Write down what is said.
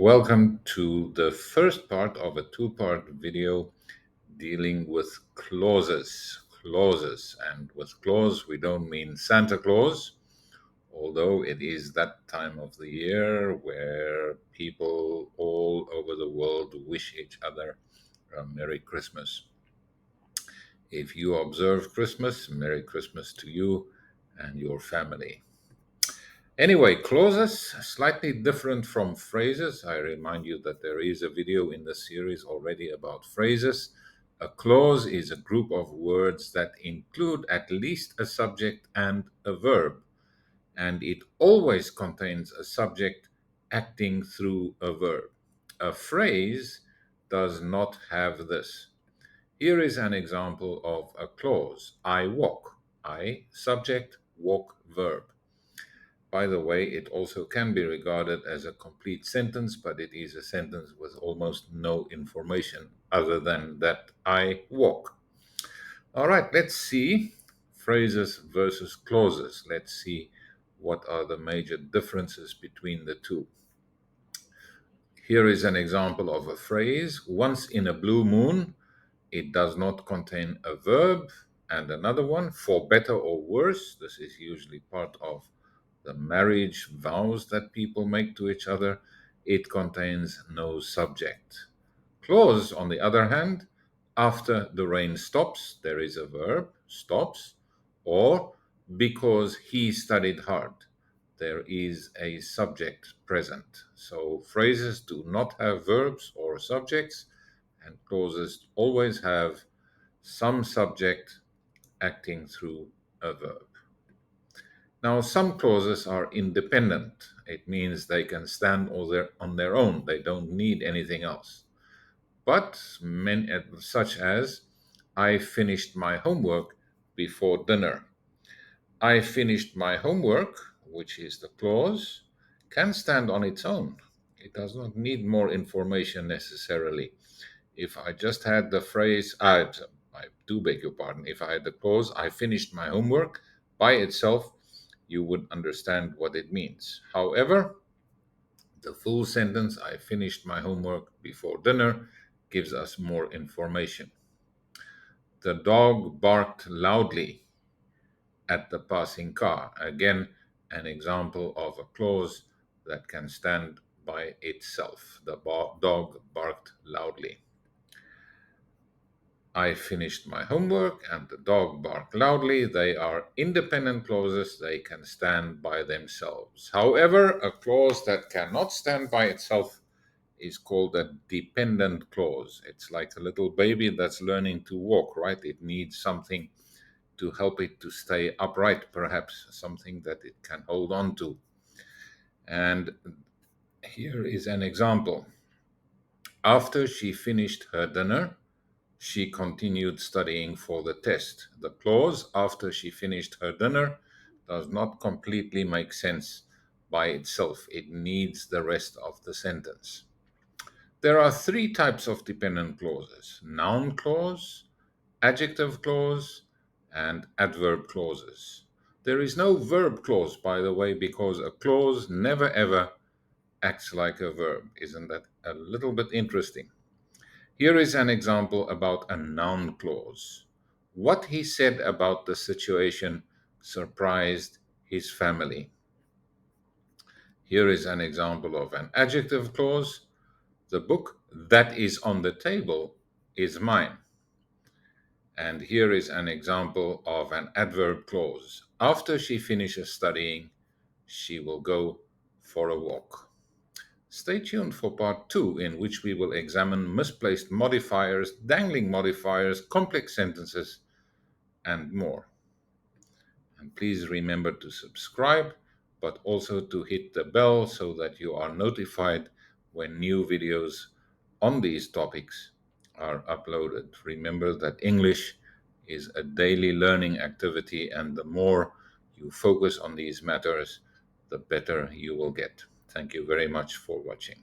Welcome to the first part of a two-part video dealing with clauses. Clauses. And with clause, we don't mean Santa Claus, although it is that time of the year where people all over the world wish each other a Merry Christmas. If you observe Christmas, Merry Christmas to you and your family. Anyway, clauses, slightly different from phrases. I remind you that there is a video in the series already about phrases. A clause is a group of words that include at least a subject and a verb, and it always contains a subject acting through a verb. A phrase does not have this. Here is an example of a clause. I walk. I, subject, walk, verb. By the way, it also can be regarded as a complete sentence, but it is a sentence with almost no information other than that I walk. All right, let's see phrases versus clauses. Let's see what are the major differences between the two. Here is an example of a phrase, once in a blue moon. It does not contain a verb. And another one, for better or worse. This is usually part of the marriage vows that people make to each other. It contains no subject. Clause, on the other hand, after the rain stops, there is a verb, stops, or because he studied hard, there is a subject present. So phrases do not have verbs or subjects, and clauses always have some subject acting through a verb. Now, some clauses are independent. It means they can stand on their own. They don't need anything else. But such as, I finished my homework before dinner. I finished my homework, which is the clause, can stand on its own. It does not need more information necessarily. If I just had the phrase, I do beg your pardon, if I had the clause, I finished my homework by itself, you would understand what it means. However, the full sentence, I finished my homework before dinner, gives us more information. The dog barked loudly at the passing car. Again, an example of a clause that can stand by itself. The dog barked loudly. I finished my homework and the dog barked loudly. They are independent clauses. They can stand by themselves. However, a clause that cannot stand by itself is called a dependent clause. It's like a little baby that's learning to walk, right? It needs something to help it to stay upright, perhaps something that it can hold on to. And here is an example. After she finished her dinner, she continued studying for the test. The clause, after she finished her dinner, does not completely make sense by itself. It needs the rest of the sentence. There are three types of dependent clauses: noun clause, adjective clause, and adverb clauses. There is no verb clause, by the way, because a clause never ever acts like a verb. Isn't that a little bit interesting? Here is an example about a noun clause. What he said about the situation surprised his family. Here is an example of an adjective clause. The book that is on the table is mine. And here is an example of an adverb clause. After she finishes studying, she will go for a walk. Stay tuned for part 2, in which we will examine misplaced modifiers, dangling modifiers, complex sentences, and more. And please remember to subscribe, but also to hit the bell so that you are notified when new videos on these topics are uploaded. Remember that English is a daily learning activity, and the more you focus on these matters, the better you will get. Thank you very much for watching.